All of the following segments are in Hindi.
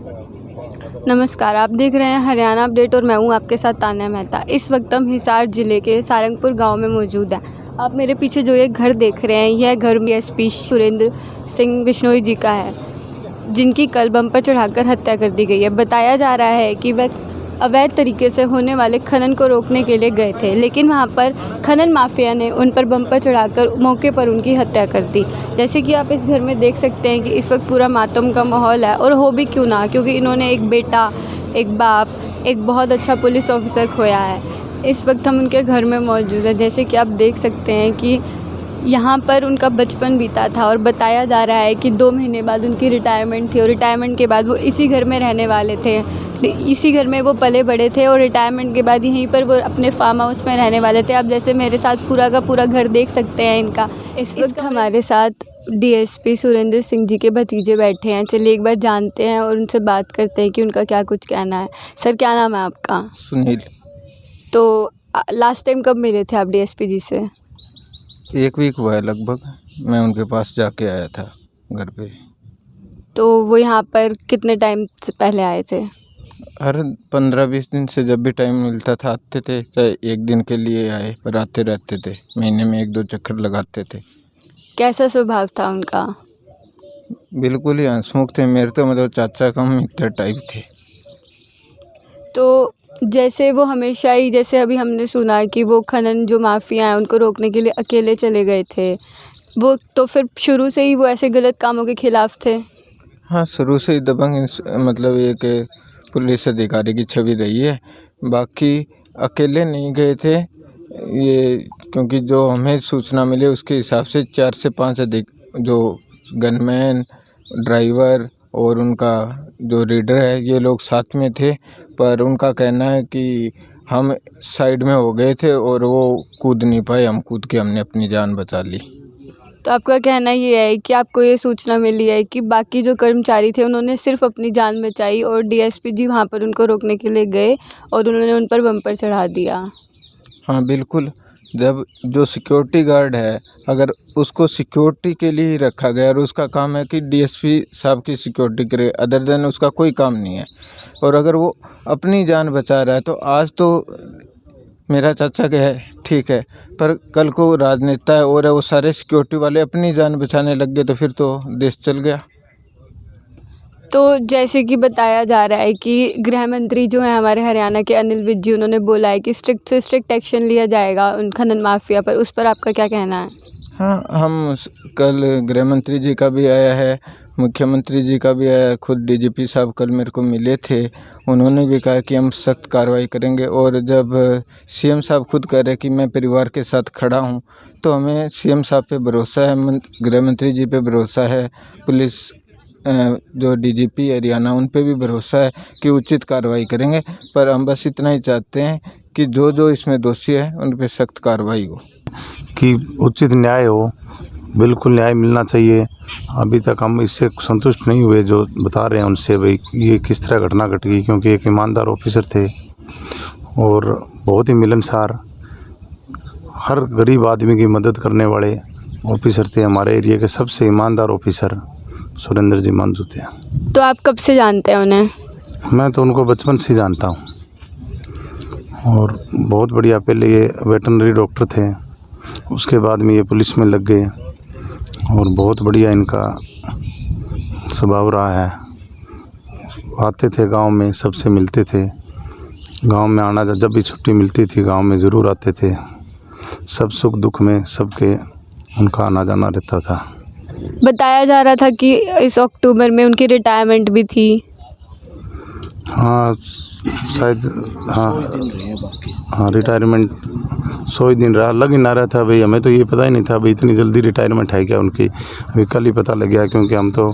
नमस्कार, आप देख रहे हैं हरियाणा अपडेट और मैं हूं आपके साथ तान्या मेहता। इस वक्त हम हिसार ज़िले के सारंगपुर गांव में मौजूद हैं। आप मेरे पीछे जो ये घर देख रहे हैं, यह घर डीएसपी सुरेंद्र सिंह बिश्नोई जी का है, जिनकी कल बम पर चढ़ाकर हत्या कर दी गई है। बताया जा रहा है कि वह अवैध तरीके से होने वाले खनन को रोकने के लिए गए थे, लेकिन वहां पर खनन माफिया ने उन पर बम पर चढ़ाकर मौके पर उनकी हत्या कर दी। जैसे कि आप इस घर में देख सकते हैं कि इस वक्त पूरा मातम का माहौल है, और हो भी क्यों ना, क्योंकि इन्होंने एक बेटा, एक बाप, एक बहुत अच्छा पुलिस ऑफिसर खोया है। इस वक्त हम उनके घर में मौजूद हैं। जैसे कि आप देख सकते हैं कि यहाँ पर उनका बचपन बीता था, और बताया जा रहा है कि 2 महीने बाद उनकी रिटायरमेंट थी, और रिटायरमेंट के बाद वो इसी घर में रहने वाले थे। इसी घर में वो पले बड़े थे, और रिटायरमेंट के बाद यहीं पर वो अपने फार्म हाउस में रहने वाले थे। आप जैसे मेरे साथ पूरा का पूरा घर देख सकते हैं इनका। इस वक्त हमारे साथ डीएसपी सुरेंद्र सिंह जी के भतीजे बैठे हैं। चलिए एक बार जानते हैं और उनसे बात करते हैं कि उनका क्या कुछ कहना है। सर, क्या नाम है आपका? सुनील। तो लास्ट टाइम कब मिले थे आप डीएसपी जी से? 1 वीक हुआ है लगभग। मैं उनके पास जाके आया था घर पे। तो वो यहाँ पर कितने टाइम से पहले आए थे? हर 15-20 दिन से जब भी टाइम मिलता था आते थे, चाहे 1 दिन के लिए आए, पर आते रहते थे। महीने में 1-2 चक्कर लगाते थे। कैसा स्वभाव था उनका? बिल्कुल ही हंसमुख थे। मेरे तो मतलब चाचा का मित्र टाइप थे। तो जैसे वो हमेशा ही, जैसे अभी हमने सुना कि वो खनन जो माफिया हैं उनको रोकने के लिए अकेले चले गए थे, वो तो फिर शुरू से ही वो ऐसे गलत कामों के खिलाफ थे? हाँ, शुरू से ही दबंग मतलब एक पुलिस अधिकारी की छवि रही है। बाकी अकेले नहीं गए थे ये, क्योंकि जो हमें सूचना मिली उसके हिसाब से 4 से 5 अधिक जो गनमैन, ड्राइवर और उनका जो रीडर है, ये लोग साथ में थे। पर उनका कहना है कि हम साइड में हो गए थे और वो कूद नहीं पाए, हम कूद के हमने अपनी जान बचा ली। तो आपका कहना ये है कि आपको ये सूचना मिली है कि बाकी जो कर्मचारी थे उन्होंने सिर्फ अपनी जान बचाई, और डीएसपी जी वहाँ पर उनको रोकने के लिए गए और उन्होंने उन पर बम पर चढ़ा दिया? हाँ बिल्कुल। जब जो सिक्योरिटी गार्ड है, अगर उसको सिक्योरिटी के लिए ही रखा गया और उसका काम है कि डीएसपी साहब की सिक्योरिटी करे, अदर देन उसका कोई काम नहीं है, और अगर वो अपनी जान बचा रहा है, तो आज तो मेरा चाचा के है ठीक है, पर कल को राजनेता है और वो सारे सिक्योरिटी वाले अपनी जान बचाने लग गए, तो फिर तो देश चल गया। तो जैसे कि बताया जा रहा है कि गृह मंत्री जो है हमारे हरियाणा के अनिल विज जी, उन्होंने बोला है कि स्ट्रिक्ट से स्ट्रिक्ट एक्शन लिया जाएगा उन खनन माफिया पर। उस पर आपका क्या कहना है? हाँ, हम कल गृह मंत्री जी का भी आया है, मुख्यमंत्री जी का भी आया है, खुद डीजीपी साहब कल मेरे को मिले थे। उन्होंने भी कहा कि हम सख्त कार्रवाई करेंगे, और जब सीएम साहब खुद कह रहे कि मैं परिवार के साथ खड़ा हूँ, तो हमें सीएम साहब पे भरोसा है, गृह मंत्री जी पे भरोसा है, पुलिस जो डीजीपी हरियाणा उन पे भी भरोसा है कि उचित कार्रवाई करेंगे। पर हम बस इतना ही चाहते हैं कि जो जो इसमें दोषी है उन पे सख्त कार्रवाई हो, कि उचित न्याय हो। बिल्कुल न्याय मिलना चाहिए। अभी तक हम इससे संतुष्ट नहीं हुए जो बता रहे हैं उनसे, भाई ये किस तरह घटना घट गई, क्योंकि एक ईमानदार ऑफिसर थे और बहुत ही मिलनसार, हर गरीब आदमी की मदद करने वाले ऑफिसर थे। हमारे एरिया के सबसे ईमानदार ऑफिसर सुरेंद्र जी मांझू थे। तो आप कब से जानते हैं उन्हें? मैं तो उनको बचपन से जानता हूँ, और बहुत बढ़िया। पहले ये वेटरनरी डॉक्टर थे, उसके बाद में ये पुलिस में लग गए, और बहुत बढ़िया इनका स्वभाव रहा है। आते थे गांव में, सबसे मिलते थे। गांव में आना, जब भी छुट्टी मिलती थी गांव में ज़रूर आते थे। सब सुख दुख में सबके उनका आना जाना रहता था। बताया जा रहा था कि इस अक्टूबर में उनकी रिटायरमेंट भी थी। हाँ शायद, हाँ रिटायरमेंट 100 ही दिन रहा, लग ही ना रहा था भाई। हमें तो ये पता ही नहीं था भाई इतनी जल्दी रिटायरमेंट है क्या उनकी। अभी कल ही पता लग गया, क्योंकि हम तो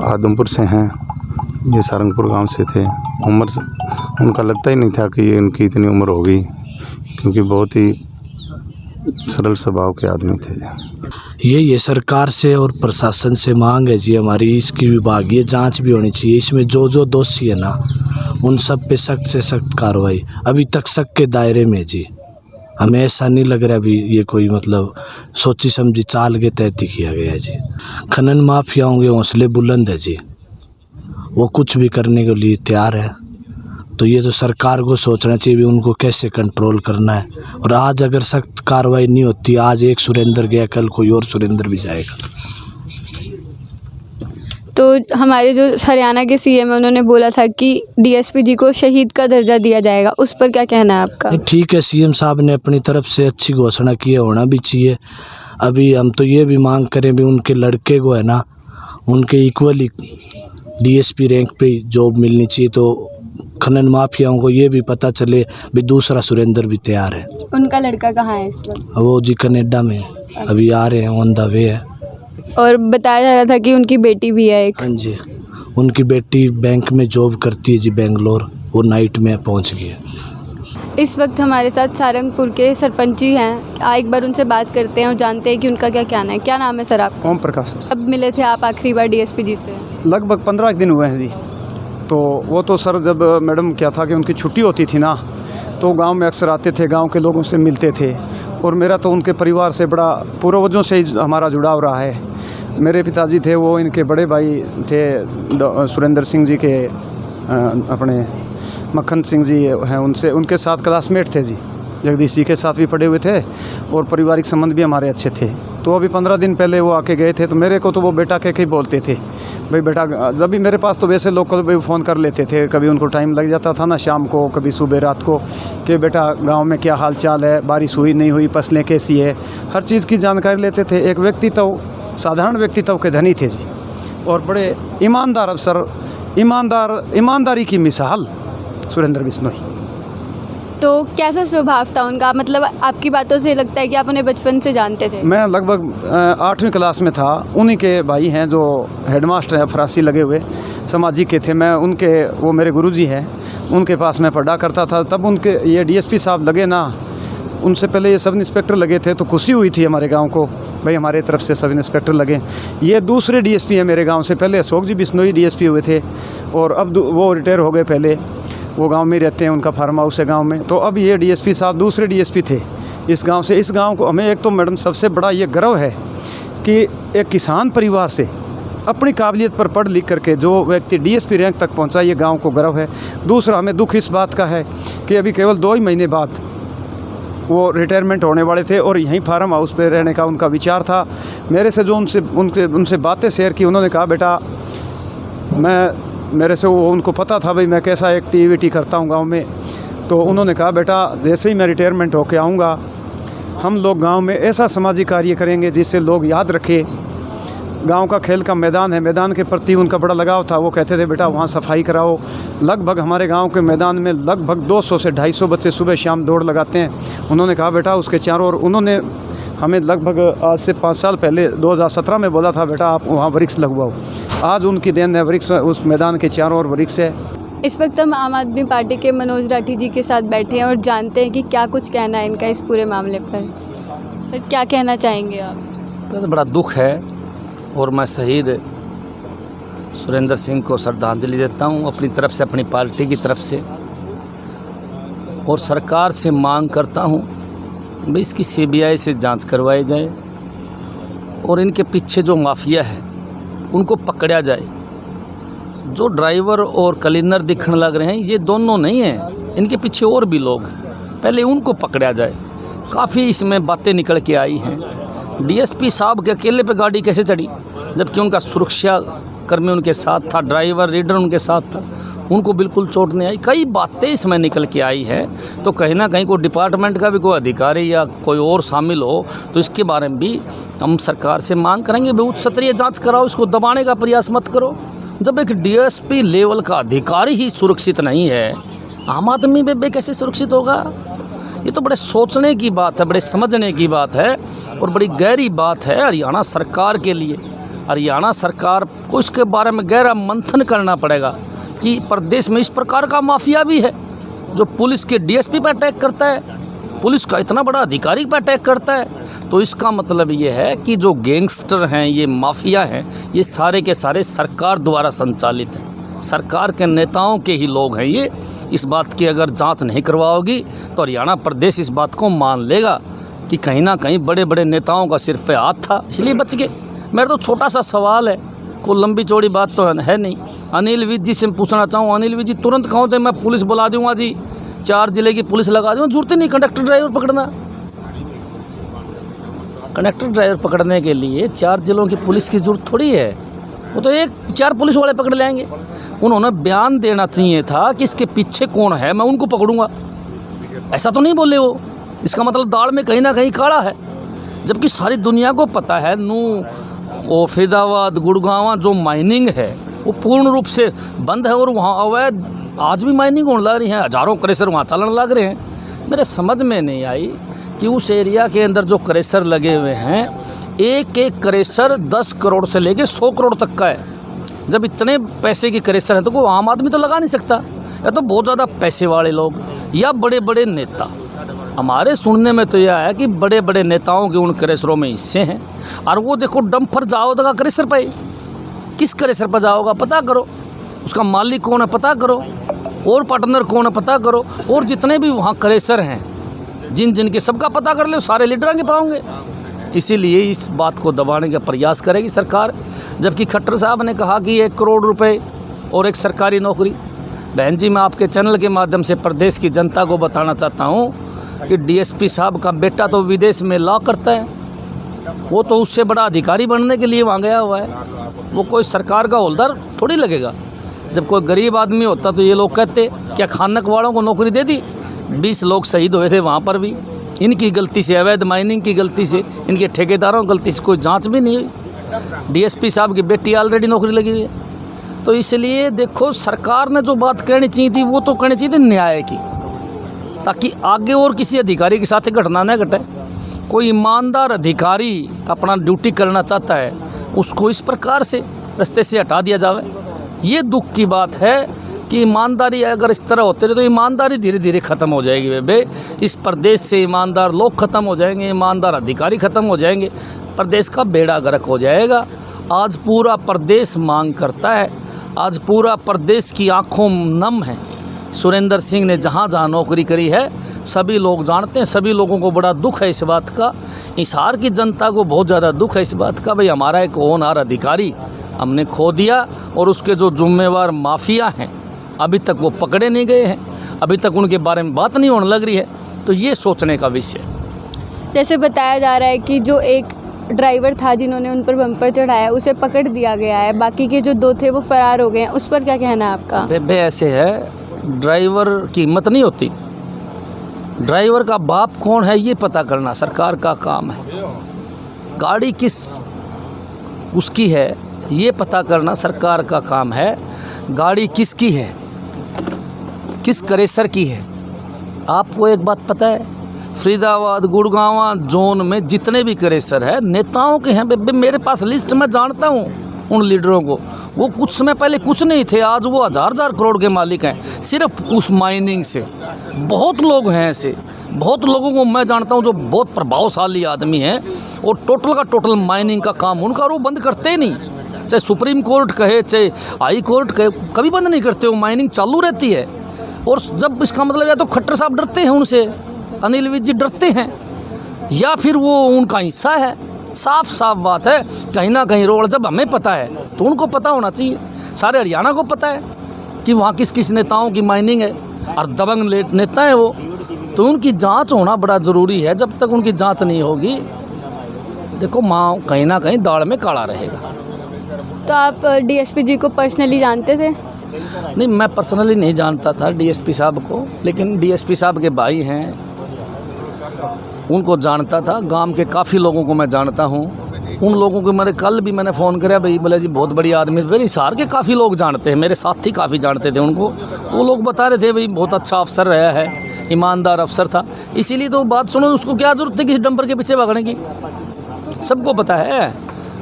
आदमपुर से हैं, ये सारंगपुर गांव से थे। उम्र उनका लगता ही नहीं था कि ये उनकी इतनी उम्र हो गई, क्योंकि बहुत ही सरल स्वभाव के आदमी थे। ये सरकार से और प्रशासन से मांग है जी हमारी, इसकी विभागीय जांच भी होनी चाहिए। इसमें जो जो दोषी है ना, उन सब पे सख्त से सख्त कार्रवाई। अभी तक शक के दायरे में जी, हमें ऐसा नहीं लग रहा अभी ये कोई मतलब सोची समझी चाल के तहत ही किया गया है जी। खनन माफियाओं के हौसले बुलंद है जी, वो कुछ भी करने के लिए तैयार है। तो ये तो सरकार को सोचना चाहिए भी उनको कैसे कंट्रोल करना है। और आज अगर सख्त कार्रवाई नहीं होती, आज एक सुरेंद्र गया, कल कोई और सुरेंद्र भी जाएगा। तो हमारे जो हरियाणा के सीएम है उन्होंने बोला था कि डीएसपी जी को शहीद का दर्जा दिया जाएगा, उस पर क्या कहना है आपका? ठीक है, सीएम साहब ने अपनी तरफ से अच्छी घोषणा की है, होना भी चाहिए। अभी हम तो ये भी मांग करें भी उनके लड़के को है ना, उनके इक्वली डीएसपी रैंक पे जॉब मिलनी चाहिए। तो खनन माफियाओं को ये भी पता चले भी दूसरा सुरेंद्र भी तैयार है। उनका लड़का कहाँ है इस वक्त? वो जी कनाडा में अभी आ रहे हैं, ऑन द वे है। और बताया जा रहा था कि उनकी बेटी भी है एक। हाँ जी, उनकी बेटी बैंक में जॉब करती है जी, बेंगलोर। वो नाइट में पहुंच गई है। इस वक्त हमारे साथ सारंगपुर के सरपंच जी हैं, एक बार उनसे बात करते हैं और जानते हैं कि उनका क्या कहना है। क्या नाम है सर आपका? ओम प्रकाश। कब मिले थे आप आखिरी बार डीएसपी जी से? लगभग 15 दिन हुए हैं जी। तो वो तो सर जब मैडम क्या था कि उनकी छुट्टी होती थी ना, तो गांव में अक्सर आते थे, गांव के लोगों से मिलते थे। और मेरा तो उनके परिवार से बड़ा पूर्वजों से ही हमारा जुड़ाव रहा है। मेरे पिताजी थे, वो इनके बड़े भाई थे सुरेंद्र सिंह जी के, अपने मक्खन सिंह जी हैं, उनके साथ क्लासमेट थे जी। जगदीश जी के साथ भी पढ़े हुए थे और पारिवारिक संबंध भी हमारे अच्छे थे। तो अभी 15 दिन पहले वो आके गए थे, तो मेरे को तो वो बेटा कह के ही बोलते थे भाई बेटा। जब भी मेरे पास तो वैसे लोकल भी फ़ोन कर लेते थे, कभी उनको टाइम लग जाता था ना शाम को, कभी सुबह रात को, कि बेटा गांव में क्या हाल चाल है, बारिश हुई नहीं हुई, फसलें कैसी है, हर चीज़ की जानकारी लेते थे। एक व्यक्तित्व, साधारण व्यक्तित्व के धनी थे जी, और बड़े ईमानदार अफसर, ईमानदारी की मिसाल सुरेंद्र बिश्नोई। तो कैसा स्वभाव था उनका? मतलब आपकी बातों से लगता है कि आप उन्हें बचपन से जानते थे। मैं लगभग 8वीं क्लास में था। उन्हीं के भाई हैं जो हेडमास्टर हैं, फरासी लगे हुए, सामाजिक के थे। मैं उनके, वो मेरे गुरुजी हैं, उनके पास मैं पढ़ा करता था। तब उनके ये डीएसपी साहब लगे ना, उनसे पहले ये सब इंस्पेक्टर लगे थे। तो खुशी हुई थी हमारे गांव को, भाई हमारे तरफ से सब इंस्पेक्टर लगे। ये दूसरे डीएसपी हैं मेरे गांव से। पहले अशोक जी बिश्नोई डीएसपी हुए थे और अब वो रिटायर हो गए। पहले वो गांव में रहते हैं, उनका फार्म हाउस है गांव में। तो अब ये डीएसपी साहब दूसरे डीएसपी थे इस गांव से। इस गांव को हमें एक तो मैडम सबसे बड़ा ये गर्व है कि एक किसान परिवार से अपनी काबिलियत पर पढ़ लिख करके जो व्यक्ति डीएसपी रैंक तक पहुंचा, ये गांव को गर्व है। दूसरा, हमें दुख इस बात का है कि अभी केवल 2 ही महीने बाद वो रिटायरमेंट होने वाले थे और यहीं फार्म हाउस पे रहने का उनका विचार था। मेरे से जो उनसे बातें शेयर की, उन्होंने कहा बेटा मेरे से वो उनको पता था भाई मैं कैसा एक्टिविटी करता हूँ गांव में। तो उन्होंने कहा बेटा जैसे ही मैं रिटायरमेंट होके आऊँगा, हम लोग गांव में ऐसा सामाजिक कार्य करेंगे जिससे लोग याद रखें। गांव का खेल का मैदान है, मैदान के प्रति उनका बड़ा लगाव था। वो कहते थे बेटा वहाँ सफाई कराओ। लगभग हमारे गांव के मैदान में लगभग 200 से 250 बच्चे सुबह शाम दौड़ लगाते हैं। उन्होंने कहा बेटा उसके चारों ओर, उन्होंने हमें लगभग आज से 5 साल पहले 2017 में बोला था बेटा आप वहाँ वृक्ष लगवाओ। आज उनकी देन है, वृक्ष उस मैदान के चारों ओर वृक्ष है। इस वक्त हम आम आदमी पार्टी के मनोज राठी जी के साथ बैठे हैं और जानते हैं कि क्या कुछ कहना है इनका इस पूरे मामले पर। सर क्या कहना चाहेंगे आप? तो बड़ा दुख है और मैं शहीद सुरेंद्र सिंह को श्रद्धांजलि देता हूँ अपनी तरफ से, अपनी पार्टी की तरफ से। और सरकार से मांग करता हूँ भाई इसकी सीबीआई से जांच करवाई जाए और इनके पीछे जो माफिया है उनको पकड़ा जाए। जो ड्राइवर और क्लीनर दिखने लग रहे हैं ये दोनों नहीं हैं, इनके पीछे और भी लोग हैं, पहले उनको पकड़ा जाए। काफ़ी इसमें बातें निकल के आई हैं। डीएसपी साहब के अकेले पे गाड़ी कैसे चढ़ी जबकि उनका सुरक्षा कर्मी उनके साथ था, ड्राइवर रीडर उनके साथ था, उनको बिल्कुल चोट नहीं आई। कई बातें इसमें निकल के आई है। तो कहीं ना कहीं कोई डिपार्टमेंट का भी कोई अधिकारी या कोई और शामिल हो तो इसके बारे में भी हम सरकार से मांग करेंगे भाई उच्च स्तरीय जाँच कराओ, इसको दबाने का प्रयास मत करो। जब एक डीएसपी लेवल का अधिकारी ही सुरक्षित नहीं है, आम आदमी में कैसे सुरक्षित होगा? ये तो बड़े सोचने की बात है, बड़े समझने की बात है और बड़ी गहरी बात है हरियाणा सरकार के लिए। हरियाणा सरकार को इसके बारे में गहरा मंथन करना पड़ेगा कि प्रदेश में इस प्रकार का माफिया भी है जो पुलिस के डीएसपी पर अटैक करता है, पुलिस का इतना बड़ा अधिकारी पर अटैक करता है। तो इसका मतलब ये है कि जो गैंगस्टर हैं, ये माफिया हैं, ये सारे के सारे सरकार द्वारा संचालित हैं, सरकार के नेताओं के ही लोग हैं ये। इस बात की अगर जांच नहीं करवाओगी तो हरियाणा प्रदेश इस बात को मान लेगा कि कहीं ना कहीं बड़े बड़े नेताओं का सिर पे हाथ था, इसलिए बच गए। मेरा तो छोटा सा सवाल है, कोई लंबी चौड़ी बात तो है नहीं। अनिल विज जी से पूछना चाहूँ, अनिल विज जी तुरंत कहो थे मैं पुलिस बुला दूंगा जी, 4 जिले की पुलिस लगा दूँगा, जरूरत ही नहीं कंडक्टर ड्राइवर पकड़ना। कंडक्टर ड्राइवर पकड़ने के लिए 4 जिलों की पुलिस की जरूरत थोड़ी है, वो तो 4 पुलिस वाले पकड़ लेंगे। उन्होंने बयान देना चाहिए था कि इसके पीछे कौन है, मैं उनको पकड़ूंगा। ऐसा तो नहीं बोले वो, इसका मतलब दाल में कहीं ना कहीं काला है, जबकि सारी दुनिया को पता है नू वो फरीदाबाद गुड़गांव जो माइनिंग है वो पूर्ण रूप से बंद है और वहाँ अवैध आज भी माइनिंग होने लग रही है, हज़ारों क्रेशर वहाँ चलने लग रहे हैं। मेरे समझ में नहीं आई कि उस एरिया के अंदर जो क्रेशर लगे हुए हैं, एक एक क्रेशर 10 करोड़ से लेके 100 करोड़ तक का है। जब इतने पैसे की क्रेशर है तो कोई आम आदमी तो लगा नहीं सकता, या तो बहुत ज़्यादा पैसे वाले लोग या बड़े बड़े नेता। हमारे सुनने में तो यह है कि बड़े बड़े नेताओं के उन क्रेशरों में हिस्से हैं। और वो देखो डंपर जाओगा क्रेशर पे, किस क्रेशर पर जाओगा पता करो, उसका मालिक कौन है पता करो, और पार्टनर कौन है पता करो, और जितने भी वहाँ क्रेशर हैं जिन जिन के सबका पता कर लो, सारे लीडर के पाओगे। इसीलिए इस बात को दबाने का प्रयास करेगी सरकार। जबकि खट्टर साहब ने कहा कि 1 करोड़ रुपए और एक सरकारी नौकरी। बहन जी, मैं आपके चैनल के माध्यम से प्रदेश की जनता को बताना चाहता हूँ कि डीएसपी साहब का बेटा तो विदेश में लॉ करता है, वो तो उससे बड़ा अधिकारी बनने के लिए वहाँ गया हुआ है, वो कोई सरकार का हौलदार थोड़ी लगेगा। जब कोई गरीब आदमी होता तो ये लोग कहते क्या खानक वालों को नौकरी दे दी। 20 लोग शहीद हुए थे वहाँ पर भी, इनकी गलती से, अवैध माइनिंग की गलती से, इनके ठेकेदारों की गलती से कोई जांच भी नहीं हुई। डीएसपी साहब की बेटी ऑलरेडी नौकरी लगी हुई है। तो इसलिए देखो, सरकार ने जो बात कहनी चाहिए थी वो तो कहनी चाहिए थी न्याय की, ताकि आगे और किसी अधिकारी के साथ घटना न घटे। कोई ईमानदार अधिकारी अपना ड्यूटी करना चाहता है, उसको इस प्रकार से रास्ते से हटा दिया जाए। ये दुख की बात है कि ईमानदारी अगर इस तरह होते रहे तो ईमानदारी धीरे धीरे ख़त्म हो जाएगी। बेबे, इस प्रदेश से ईमानदार लोग ख़त्म हो जाएंगे, ईमानदार अधिकारी ख़त्म हो जाएंगे, प्रदेश का बेड़ा गर्क हो जाएगा। आज पूरा प्रदेश मांग करता है, आज पूरा प्रदेश की आंखों नम है। सुरेंद्र सिंह ने जहाँ जहाँ नौकरी करी है सभी लोग जानते हैं, सभी लोगों को बड़ा दुख है इस बात का। हिसार की जनता को बहुत ज़्यादा दुख है इस बात का, भाई हमारा एक होनहार अधिकारी हमने खो दिया और उसके जो जिम्मेवार माफिया हैं अभी तक वो पकड़े नहीं गए हैं, अभी तक उनके बारे में बात नहीं होने लग रही है। तो ये सोचने का विषय। जैसे बताया जा रहा है कि जो एक ड्राइवर था जिन्होंने उन पर बम्पर चढ़ाया उसे पकड़ दिया गया है, बाकी के जो 2 थे वो फरार हो गए हैं, उस पर क्या कहना है आपका? बेबे, ऐसे है, ड्राइवर की हिम्मत नहीं होती। ड्राइवर का बाप कौन है ये पता करना सरकार का काम है। गाड़ी किस उसकी है ये पता करना सरकार का काम है। गाड़ी किसकी है, किस क्रेशर की है। आपको एक बात पता है, फरीदाबाद गुड़गांव जोन में जितने भी क्रेशर है नेताओं के हैं। बेबे, मेरे पास लिस्ट में जानता हूँ उन लीडरों को, वो कुछ समय पहले कुछ नहीं थे, आज वो हज़ार करोड़ के मालिक हैं सिर्फ उस माइनिंग से। बहुत लोग हैं ऐसे, बहुत लोगों को मैं जानता हूँ जो बहुत प्रभावशाली आदमी हैं और टोटल का टोटल माइनिंग का काम उनका, और वो बंद करते ही नहीं। चाहे सुप्रीम कोर्ट कहे चाहे हाई कोर्ट कहे, कभी बंद नहीं करते, वो माइनिंग चालू रहती है। और जब इसका मतलब या तो खट्टर साहब डरते हैं उनसे, अनिल विज जी डरते हैं, या फिर वो उनका हिस्सा है। साफ साफ बात है, कहीं ना कहीं रोड जब हमें पता है तो उनको पता होना चाहिए। सारे हरियाणा को पता है कि वहाँ किस किस नेताओं की माइनिंग है और दबंग नेता है वो, तो उनकी जांच होना बड़ा ज़रूरी है। जब तक उनकी जांच नहीं होगी, देखो माँ कहीं ना कहीं दाल में काला रहेगा। तो आप डीएसपी जी को पर्सनली जानते थे? नहीं, मैं पर्सनली नहीं जानता था डीएसपी साहब को, लेकिन डीएसपी साहब के भाई हैं उनको जानता था। गांव के काफ़ी लोगों को मैं जानता हूं। उन लोगों को मैंने फ़ोन किया, भाई बोले जी बहुत बड़ी आदमी। मेरे हिसार के काफ़ी लोग जानते हैं, मेरे साथी काफ़ी जानते थे उनको। वो लोग बता रहे थे भाई बहुत अच्छा अफसर रहा है, ईमानदार अफसर था। इसीलिए तो बात सुनो, उसको क्या ज़रूरत है किसी डंपर के पीछे भागने की। सबको पता है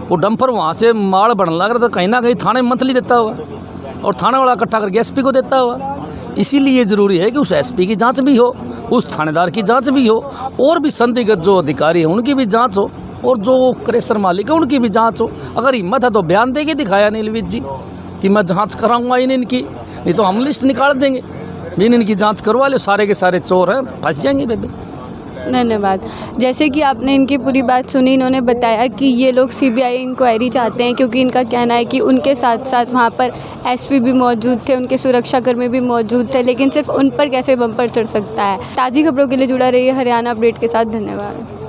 वो डंपर वहाँ से माल बनने लग रहा था, कहीं ना कहीं थाने मंथली देता हुआ और थाना वाला इकट्ठा करके एसपी को देता हुआ। इसीलिए ज़रूरी है कि उस एसपी की जांच भी हो, उस थानेदार की जांच भी हो, और भी संदिग्ध जो अधिकारी हैं उनकी भी जांच हो, और जो क्रेशर मालिक है उनकी भी जांच हो। अगर हिम्मत है तो बयान दे के दिखाया अनिल विज जी कि मैं जांच कराऊंगा इनकी, नहीं तो हम लिस्ट निकाल देंगे, भी इनकी जांच करवा ले, सारे के सारे चोर हैं, फंस जाएंगे बेबे। धन्यवाद। जैसे कि आपने इनकी पूरी बात सुनी, इन्होंने बताया कि ये लोग सीबीआई इंक्वायरी चाहते हैं क्योंकि इनका कहना है कि उनके साथ साथ वहाँ पर एसपी भी मौजूद थे, उनके सुरक्षाकर्मी भी मौजूद थे, लेकिन सिर्फ उन पर कैसे बम पर चढ़ सकता है। ताज़ी खबरों के लिए जुड़ा रहिए हरियाणा अपडेट के साथ। धन्यवाद।